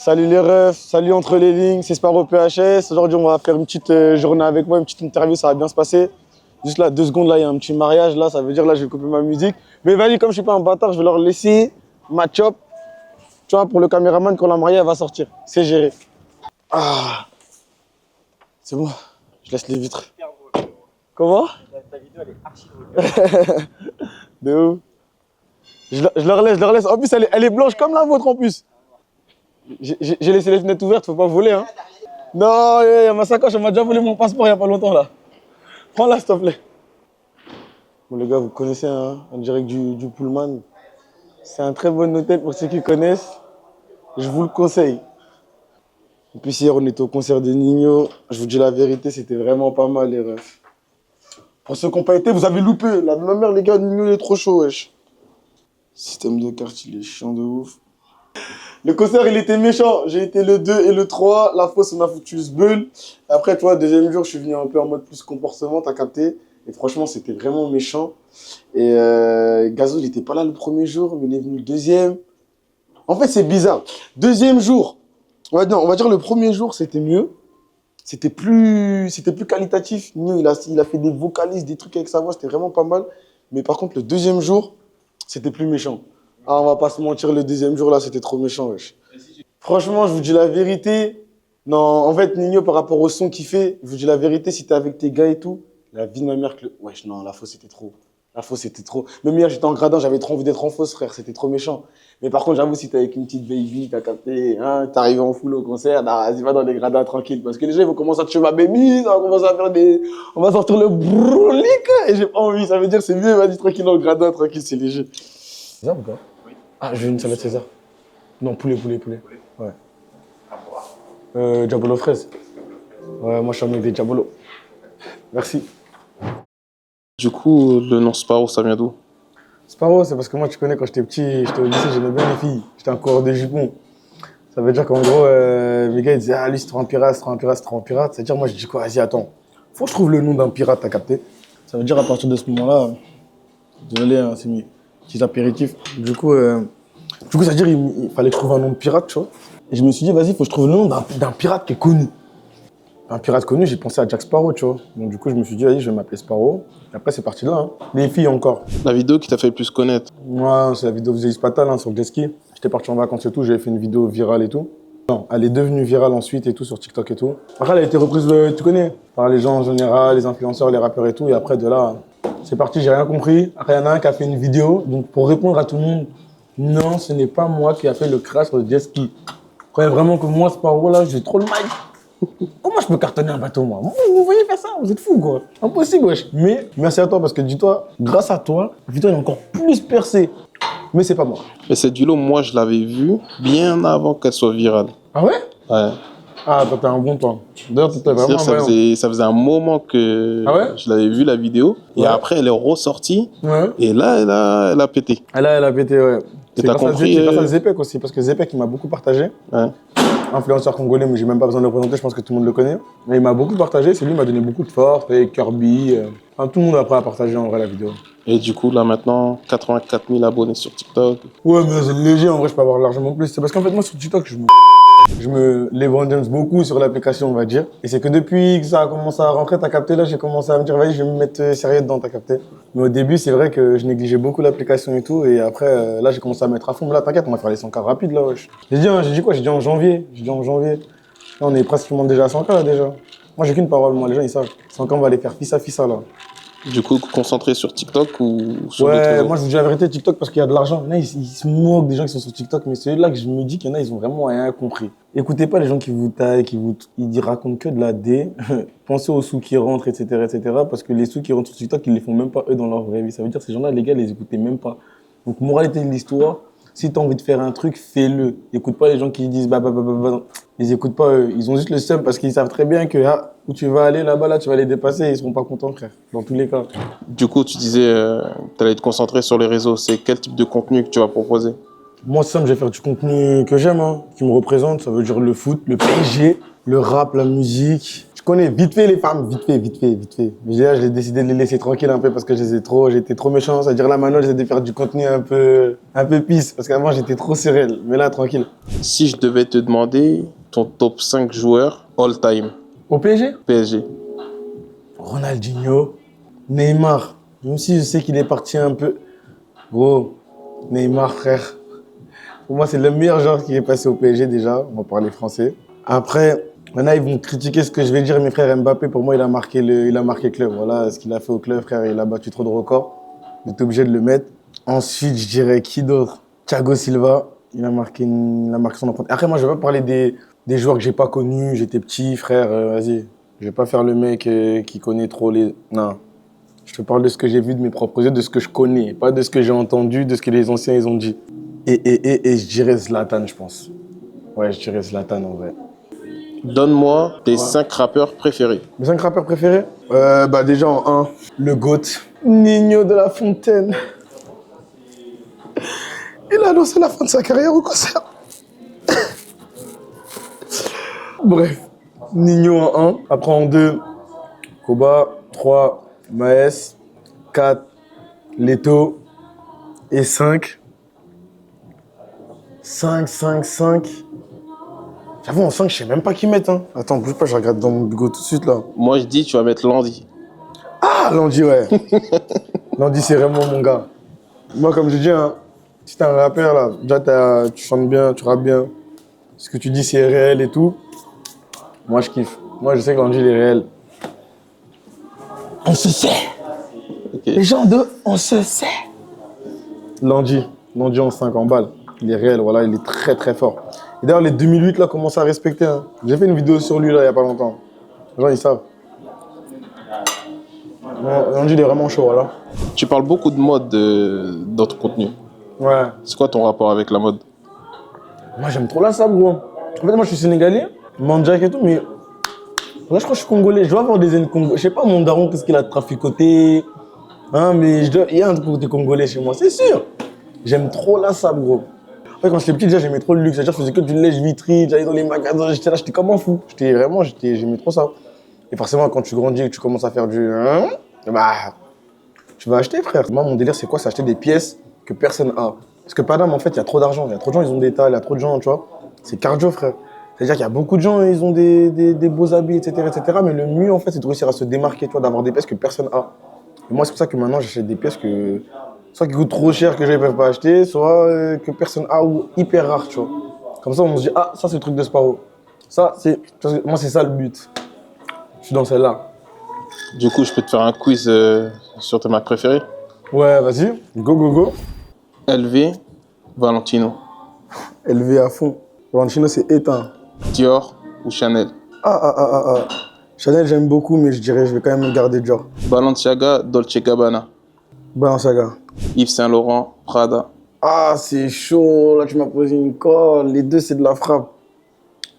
Salut les refs, salut entre les lignes, c'est Sparrow PHS. Aujourd'hui, on va faire une petite journée avec moi, une petite interview, ça va bien se passer. Juste là, 2 secondes, là, il y a un petit mariage, là, ça veut dire là, je vais couper ma musique. Mais vas-y, comme je suis pas un bâtard, je vais leur laisser ma chop. Tu vois, pour le caméraman, quand la mariée, elle va sortir. C'est géré. Ah, c'est bon, je laisse les vitres. Comment? Ta vidéo, elle est archi drôle. De ouf. Je leur laisse. En plus, elle est blanche comme la vôtre en plus. J'ai laissé les fenêtres ouvertes, faut pas voler, hein. Non, il y a ma sacoche, elle m'a déjà volé mon passeport il y a pas longtemps, là. Prends-la, s'il te plaît. Bon, les gars, vous connaissez, hein, en direct du Pullman. C'est un très bon hôtel pour ceux qui connaissent. Je vous le conseille. Et puis hier, on était au concert de Nino. Je vous dis la vérité, c'était vraiment pas mal, les refs. Pour ceux qui n'ont pas été, vous avez loupé. La même mère, les gars, Nino, il est trop chaud, wesh. Système de carte, il est chiant de ouf. Le concert, il était méchant. J'ai été le 2 et le 3. La fausse, on a foutu ce bull. Après, tu vois, deuxième jour, je suis venu un peu en mode plus comportement, t'as capté. Et franchement, c'était vraiment méchant. Et Gazo, il était pas là le premier jour, mais il est venu le deuxième. En fait, c'est bizarre. Deuxième jour, on va dire le premier jour, c'était mieux. C'était plus qualitatif. Nino, il a fait des vocalises, des trucs avec sa voix, c'était vraiment pas mal. Mais par contre, le deuxième jour, c'était plus méchant. Ah, on va pas se mentir, le deuxième jour, là, c'était trop méchant, wesh. Franchement, je vous dis la vérité. Non, en fait, Nino, par rapport au son qu'il fait, je vous dis la vérité, si t'es avec tes gars et tout, la vie de ma mère que le... Wesh, non, la fausse, c'était trop. La fausse, c'était trop. Même hier, j'étais en gradin, j'avais trop envie d'être en fausse, frère, c'était trop méchant. Mais par contre, j'avoue, si t'es avec une petite baby, t'as capté, hein, t'es arrivé en full au concert, nah, vas-y, va dans les gradins tranquilles. Parce que les gens, ils vont commencer à tuer ma baby, on va commencer à faire des... On va sortir le brolic, et j'ai pas envie. Ça veut dire, c'est mieux, vas-y, tranquille, dans le gradin, tranquille, c'est léger. César ou pas? Oui. Ah, je veux une salade César. Non, poulet. Ouais. Diabolo fraise. Ouais, moi je suis un mec des Diabolo. Merci. Du coup, le nom Sparrow, ça vient d'où? Sparrow, c'est parce que moi, tu connais, quand j'étais petit, j'étais au lycée, j'aimais bien les filles. J'étais un coureur de jupons. Ça veut dire qu'en gros, mes gars, ils disaient, ah, lui, c'est trop un pirate. C'est-à-dire, moi, je dis quoi? Vas-y, attends. Faut que je trouve le nom d'un pirate, t'as capté? Ça veut dire, à partir de ce moment-là, désolé, hein, c'est mes petits apéritifs. Du coup, ça veut dire, il fallait que je trouve un nom de pirate, tu vois. Et je me suis dit, vas-y, faut que je trouve le nom d'un pirate qui est connu. Un pirate connu, j'ai pensé à Jack Sparrow, tu vois. Donc du coup, je me suis dit, vas-y, je vais m'appeler Sparrow. Et après, c'est parti de là. Hein. Les filles encore. La vidéo qui t'a fait le plus connaître? Moi, c'est la vidéo Visa Ispatal, hein, sur le jet ski. J'étais parti en vacances et tout, j'avais fait une vidéo virale et tout. Non, elle est devenue virale ensuite et tout, sur TikTok et tout. Après, elle a été reprise, tu connais, par les gens en général, les influenceurs, les rappeurs et tout. Et après, de là, c'est parti, j'ai rien compris. Après, il y en a un qui a fait une vidéo. Donc, pour répondre à tout le monde, non, ce n'est pas moi qui a fait le crash sur le jet ski. Croyez vraiment que moi, Sparrow, là, j'ai trop le mic. Comment je peux cartonner un bateau, moi? Vous voyez faire ça? Vous êtes fous, quoi. Impossible, wesh. Mais merci à toi, parce que dis-toi, grâce à toi, la vidéo est encore plus percée. Mais c'est pas moi. Et cette vidéo, moi, je l'avais vue bien avant qu'elle soit virale. Ah ouais? Ouais. Ah, toi, t'es un bon temps. D'ailleurs, t'étais vraiment C'est-à-dire, ça faisait un moment que je l'avais vu, la vidéo. Et après, elle est ressortie. Ouais. Et là, elle a pété. Elle a pété, ouais. Et t'as compris... C'est grâce à Zepek aussi, parce que Zepek, il m'a beaucoup partagé. Ouais. Influenceur congolais, mais j'ai même pas besoin de le présenter, je pense que tout le monde le connaît. Mais il m'a beaucoup partagé, c'est lui qui m'a donné beaucoup de force, avec Kirby. Enfin, tout le monde après a partagé en vrai la vidéo. Et du coup, là, maintenant, 84 000 abonnés sur TikTok. Ouais, mais c'est léger, en vrai, je peux avoir largement plus. C'est parce qu'en fait, moi, sur TikTok, je me l'évangélise beaucoup sur l'application, on va dire. Et c'est que depuis que ça a commencé à rentrer, t'as capté, là, j'ai commencé à me dire, vas-y, je vais me mettre sérieux dedans, t'as capté. Mais au début, c'est vrai que je négligeais beaucoup l'application et tout. Et après, là, j'ai commencé à mettre à fond. Mais là, t'inquiète, on va faire les 100K rapides, là, wesh. J'ai dit quoi? J'ai dit en janvier. Là, on est pratiquement déjà à 100K, là, déjà. Moi, j'ai qu'une parole, moi, les gens, ils savent. 100K, on va les faire fissa, là. Du coup, concentré sur TikTok ou sur d'autres Ouais, réseaux? moi je vous dis la vérité, TikTok parce qu'il y a de l'argent. Il y en a, ils se moquent des gens qui sont sur TikTok, mais c'est là que je me dis qu'il y en a, ils ont vraiment rien compris. Écoutez pas les gens qui vous taillent, ils racontent que de la D. Pensez aux sous qui rentrent, etc., parce que les sous qui rentrent sur TikTok, ils les font même pas eux dans leur vraie vie. Ça veut dire que ces gens-là, les gars, les écoutez même pas. Donc, moralité de l'histoire, si t'as envie de faire un truc, fais-le. Écoute pas les gens qui disent bah. Ils écoutent pas eux. Ils ont juste le seum parce qu'ils savent très bien que où tu vas aller là-bas, là, tu vas les dépasser et ils seront pas contents, frère. Dans tous les cas. Du coup, tu disais tu allais te concentrer sur les réseaux. C'est quel type de contenu que tu vas proposer? Moi, c'est simple, je vais faire du contenu que j'aime, hein, qui me représente. Ça veut dire le foot, le PSG, le rap, la musique. Je connais vite fait les femmes, vite fait. Mais là, j'ai décidé de les laisser tranquilles un peu parce que j'étais trop méchant. C'est-à-dire là, maintenant, j'essaie de faire du contenu un peu pisse. Parce qu'avant, j'étais trop sérieux. Mais là, tranquille. Si je devais te demander ton top 5 joueurs all-time, Au PSG? PSG. Ronaldinho, Neymar. Même si je sais qu'il est parti un peu. Gros, Neymar, frère. Pour moi, c'est le meilleur joueur qui est passé au PSG déjà. On va parler français. Après, maintenant, ils vont critiquer ce que je vais dire. Mes frères, Mbappé, pour moi, il a marqué le club. Voilà ce qu'il a fait au club, frère. Il a battu trop de records. J'étais obligé de le mettre. Ensuite, je dirais qui d'autre? Thiago Silva. Il a marqué son empreinte. Après, moi, je vais pas parler des joueurs que j'ai pas connus. J'étais petit, frère. Vas-y. Je vais pas faire le mec qui connaît trop les... Non. Je te parle de ce que j'ai vu de mes propres yeux, de ce que je connais. Pas de ce que j'ai entendu, de ce que les anciens, ils ont dit. Et je dirais Zlatan, je pense. Ouais, je dirais Zlatan, en vrai. Donne-moi tes 5 rappeurs préférés. Mes 5 rappeurs préférés? Déjà en 1, le GOAT. Nino de la Fontaine. Il a annoncé la fin de sa carrière au concert. Bref. Nino en 1. Après en 2, Koba. 3, Maes. 4, Leto. Et 5. 5. J'avoue, en 5, je sais même pas qui mettre. Hein. Attends, bouge pas, je regarde dans mon bigot tout de suite là. Moi, je dis, tu vas mettre Landy. Ah, Landy, ouais. Landy, c'est vraiment mon gars. Moi, comme je dis, hein, si t'es un rappeur là, déjà tu chantes bien, tu rappes bien. Ce que tu dis, c'est réel et tout. Moi, je kiffe. Moi, je sais que Landy, il est réel. On se sait. Okay. Les gens de on se sait. Landy en 5 en balle. Il est réel, voilà, il est très très fort. Et d'ailleurs, les 2008 là commencent à respecter. Hein. J'ai fait une vidéo sur lui là il y a pas longtemps. Les gens ils savent. Landy il est vraiment chaud, voilà. Tu parles beaucoup de mode dans ton contenu. Ouais. C'est quoi ton rapport avec la mode? Moi j'aime trop la sable, gros. En fait, moi je suis sénégalais, Mandjak et tout, mais là je crois que je suis congolais. Je dois avoir des aînes congolais. Je sais pas mon daron qu'est-ce qu'il a traficoté. Hein, mais il y a un truc côté congolais chez moi, c'est sûr. J'aime trop la sable, gros. En fait, quand j'étais petit, déjà, j'aimais trop le luxe. C'est-à-dire, je faisais que du lèche-vitrine, j'allais dans les magasins, j'étais là, j'étais comme un fou. J'aimais trop ça. Et forcément, quand tu grandis et que tu commences à faire tu vas acheter, frère. Moi, mon délire, c'est quoi? C'est acheter des pièces que personne a. Parce que Paname, en fait, il y a trop d'argent. Il y a trop de gens, ils ont des tas, il y a trop de gens, tu vois. C'est cardio, frère. C'est-à-dire qu'il y a beaucoup de gens, ils ont des beaux habits, etc., Mais le mieux, en fait, c'est de réussir à se démarquer, tu vois, d'avoir des pièces que personne a. Et moi, c'est pour ça que maintenant, j'achète des pièces que... soit qui coûtent trop cher que les gens ne peuvent pas acheter, soit que personne a ou hyper rare, tu vois. Comme ça, on se dit, ah, ça, c'est le truc de Sparrow. Ça, moi, c'est ça le but. Je suis dans celle-là. Du coup, je peux te faire un quiz sur tes marques préférées? Ouais, vas-y. Go. LV, Valentino. LV à fond. Valentino, c'est éteint. Dior ou Chanel? Chanel, j'aime beaucoup, mais je dirais, je vais quand même garder Dior. Balenciaga, Dolce Gabbana. Balenciaga. Yves Saint Laurent, Prada. Ah, c'est chaud. Là, tu m'as posé une colle. Les deux, c'est de la frappe.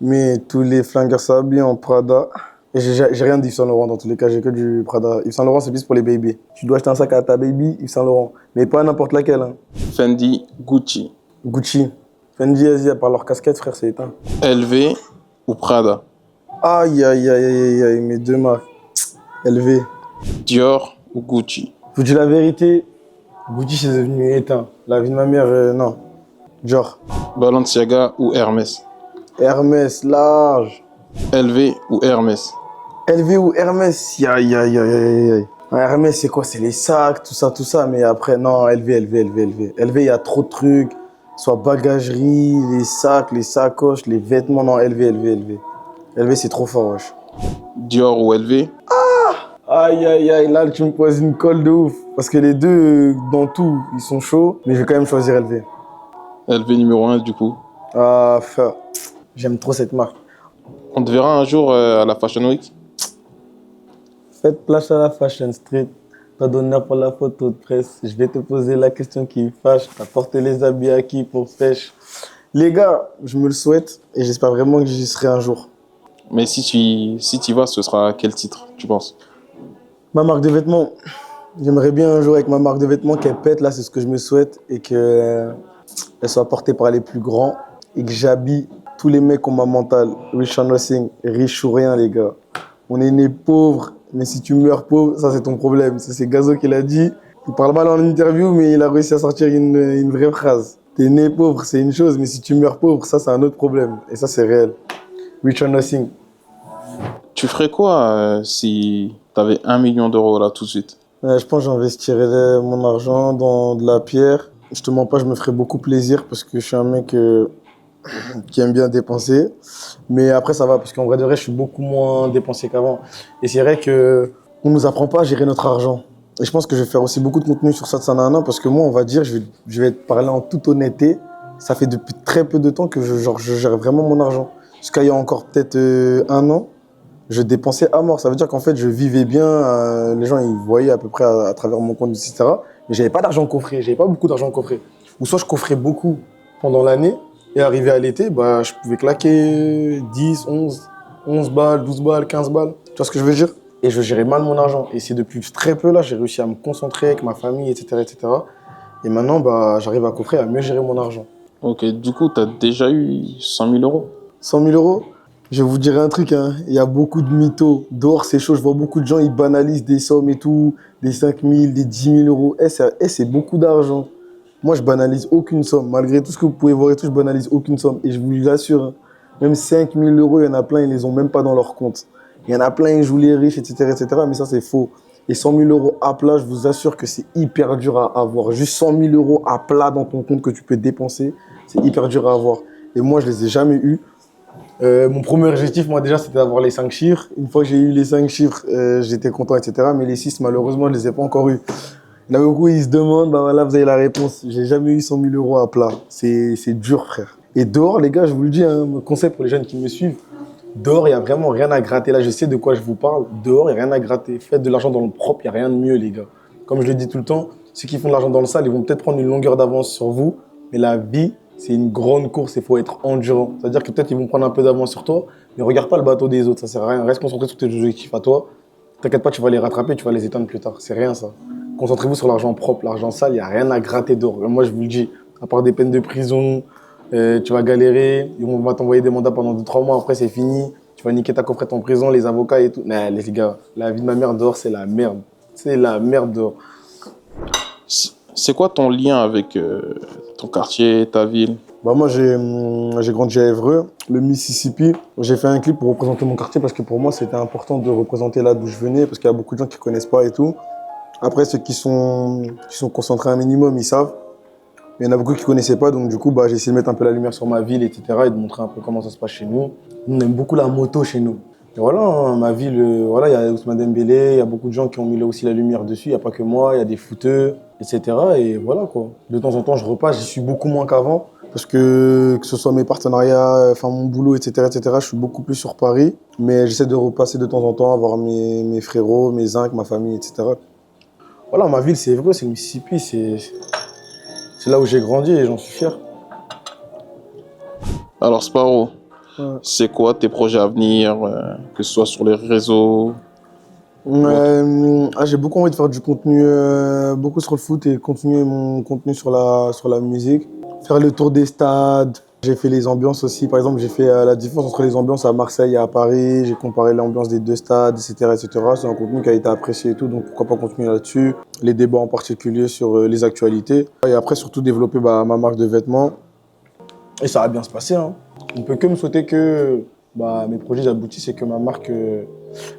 Mais tous les flingueurs s'habillent en Prada. Et j'ai rien d'Yves Saint Laurent dans tous les cas, j'ai que du Prada. Yves Saint Laurent, c'est plus pour les baby. Tu dois acheter un sac à ta baby, Yves Saint Laurent. Mais pas n'importe laquelle. Hein. Fendi, Gucci. Gucci. Fendi, Asie, à part leur casquette, frère, c'est éteint. LV ou Prada? Aïe, mes deux marques. LV. Dior ou Gucci? Faut dire la vérité, Gucci, c'est devenu éteint. La vie de ma mère, non. Dior. Balenciaga ou Hermès? Hermès, large. LV ou Hermès? LV ou Hermès, aïe. Hermès, c'est quoi? C'est les sacs, tout ça. Mais après, non, LV. LV, il y a trop de trucs. Soit bagagerie, les sacs, les sacoches, les vêtements. Non, LV. LV, c'est trop fort, wesh. Dior ou LV? Aïe, là, tu me poses une colle de ouf. Parce que les deux, dans tout, ils sont chauds. Mais je vais quand même choisir LV. LV numéro 1, du coup. Ah, j'aime trop cette marque. On te verra un jour à la Fashion Week? Faites place à la Fashion Street. Pas d'honneur pour la photo de presse. Je vais te poser la question qui fâche. T'as porté les habits à qui pour fraîche? Les gars, je me le souhaite et j'espère vraiment que j'y serai un jour. Mais si tu vas, ce sera quel titre, tu penses? Ma marque de vêtements. J'aimerais bien un jour avec ma marque de vêtements qu'elle pète, là, c'est ce que je me souhaite. Et qu'elle soit portée par les plus grands. Et que j'habille tous les mecs ont ma mentale. Rich or nothing, riche ou rien, les gars. On est né pauvre, mais si tu meurs pauvre, ça c'est ton problème. Ça, c'est Gazo qui l'a dit. Il parle mal en interview, mais il a réussi à sortir une vraie phrase. T'es né pauvre, c'est une chose, mais si tu meurs pauvre, ça c'est un autre problème. Et ça c'est réel. Rich or nothing. Tu ferais quoi si tu avais 1 million d'euros là tout de suite? Je pense que j'investirais mon argent dans de la pierre. Je te mens pas, je me ferais beaucoup plaisir parce que je suis un mec qui aime bien dépenser. Mais après, ça va parce qu'en vrai de vrai, je suis beaucoup moins dépensé qu'avant. Et c'est vrai qu'on ne nous apprend pas à gérer notre argent. Et je pense que je vais faire aussi beaucoup de contenu sur ça de Sanana parce que moi, on va dire, je vais te parler en toute honnêteté. Ça fait depuis très peu de temps que je gère vraiment mon argent. Jusqu'à il y a encore peut-être 1 an, je dépensais à mort. Ça veut dire qu'en fait, je vivais bien. Les gens, ils voyaient à peu près à travers mon compte, etc. Mais j'avais pas d'argent coffré. J'avais pas beaucoup d'argent coffré. Ou soit je coffrais beaucoup pendant l'année. Et arrivé à l'été, bah, je pouvais claquer 10, 11 balles, 12 balles, 15 balles. Tu vois ce que je veux dire? Et je gérais mal mon argent. Et c'est depuis très peu là, j'ai réussi à me concentrer avec ma famille, etc. etc. Et maintenant, bah, j'arrive à coffrer, à mieux gérer mon argent. Ok, du coup, tu as déjà eu 100 000 euros? 100 000 euros? Je vais vous dire un truc, hein. Il y a beaucoup de mythos. Dehors, c'est chaud. Je vois beaucoup de gens, ils banalisent des sommes et tout, des 5 000, des 10 000 euros. C'est beaucoup d'argent. Moi, je banalise aucune somme. Malgré tout ce que vous pouvez voir et tout, je banalise aucune somme. Et je vous l'assure, hein, même 5 000 euros, il y en a plein, ils les ont même pas dans leur compte. Il y en a plein, ils jouent les riches, etc., etc. Mais ça, c'est faux. Et 100 000 euros à plat, je vous assure que c'est hyper dur à avoir. Juste 100 000 euros à plat dans ton compte que tu peux dépenser, c'est hyper dur à avoir. Et moi, je les ai jamais eus. Mon premier objectif, moi, déjà, c'était d'avoir les 5 chiffres. Une fois que j'ai eu les 5 chiffres, j'étais content, etc. Mais les 6, malheureusement, je les ai pas encore eus. Il y en a beaucoup, ils se demandent, bah voilà, vous avez la réponse. J'ai jamais eu 100 000 euros à plat. C'est dur, frère. Et dehors, les gars, je vous le dis, hein, mon conseil pour les jeunes qui me suivent, dehors, il n'y a vraiment rien à gratter. Là, je sais de quoi je vous parle. Dehors, il n'y a rien à gratter. Faites de l'argent dans le propre, il n'y a rien de mieux, les gars. Comme je le dis tout le temps, ceux qui font de l'argent dans le sale, ils vont peut-être prendre une longueur d'avance sur vous. Mais la vie, c'est une grande course, il faut être endurant. C'est-à-dire que peut-être ils vont prendre un peu d'avance sur toi, mais regarde pas le bateau des autres, ça sert à rien. Reste concentré sur tes objectifs à toi. T'inquiète pas, tu vas les rattraper, tu vas les éteindre plus tard. C'est rien ça. Concentrez-vous sur l'argent propre, l'argent sale, il n'y a rien à gratter dehors. Moi, je vous le dis, à part des peines de prison, tu vas galérer, on va t'envoyer des mandats pendant 2-3 mois, après c'est fini. Tu vas niquer ta coffrette en prison, les avocats et tout. Mais les gars, la vie de ma mère dehors, c'est la merde. C'est la merde dehors. C'est quoi ton lien avec ton quartier, ta ville? Bah moi, j'ai grandi à Évreux, le Mississippi. J'ai fait un clip pour représenter mon quartier parce que pour moi, c'était important de représenter là d'où je venais parce qu'il y a beaucoup de gens qui ne connaissent pas et tout. Après, ceux qui sont concentrés un minimum, ils savent. Mais il y en a beaucoup qui ne connaissaient pas, donc du coup, bah, j'ai essayé de mettre un peu la lumière sur ma ville, etc. et de montrer un peu comment ça se passe chez nous. On aime beaucoup la moto chez nous. Et voilà, hein, ma ville, voilà, il y a Ousmane Dembélé, il y a beaucoup de gens qui ont mis là aussi la lumière dessus. Il n'y a pas que moi, il y a des footeux, etc. Et voilà quoi. De temps en temps, je repasse, j'y suis beaucoup moins qu'avant. Parce que ce soit mes partenariats, enfin mon boulot, etc., je suis beaucoup plus sur Paris. Mais j'essaie de repasser de temps en temps, voir mes frérots, mes zincs, ma famille, etc. Voilà, ma ville, c'est Évreux, c'est le Mississippi. C'est là où j'ai grandi et j'en suis fier. Alors, Sparrow, c'est quoi tes projets à venir, que ce soit sur les réseaux? J'ai beaucoup envie de faire du contenu, beaucoup sur le foot et continuer mon contenu sur la musique. Faire le tour des stades. J'ai fait les ambiances aussi. Par exemple, j'ai fait la différence entre les ambiances à Marseille et à Paris. J'ai comparé l'ambiance des 2 stades, etc., etc. C'est un contenu qui a été apprécié et tout, donc pourquoi pas continuer là-dessus. Les débats en particulier sur les actualités. Et après, surtout développer ma marque de vêtements. Et ça va bien se passer, hein. On peut que me souhaiter que mes projets aboutissent et que ma marque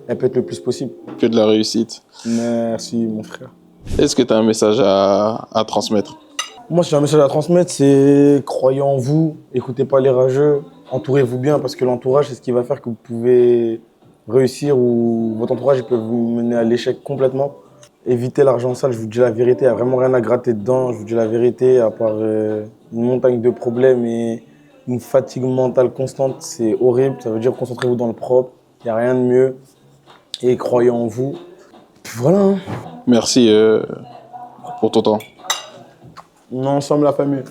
elle peut être le plus possible. Que de la réussite. Merci, mon frère. Est-ce que tu as un message à transmettre? Moi, si j'ai un message à transmettre, c'est croyez en vous, écoutez pas les rageux, entourez-vous bien parce que l'entourage, c'est ce qui va faire que vous pouvez réussir ou votre entourage peut vous mener à l'échec complètement. Évitez l'argent sale, je vous dis la vérité, il n'y a vraiment rien à gratter dedans, je vous dis la vérité, à part une montagne de problèmes et une fatigue mentale constante, c'est horrible. Ça veut dire concentrez-vous dans le propre, il n'y a rien de mieux et croyez en vous. Puis voilà. Hein. Merci pour ton temps. On est ensemble, la famille.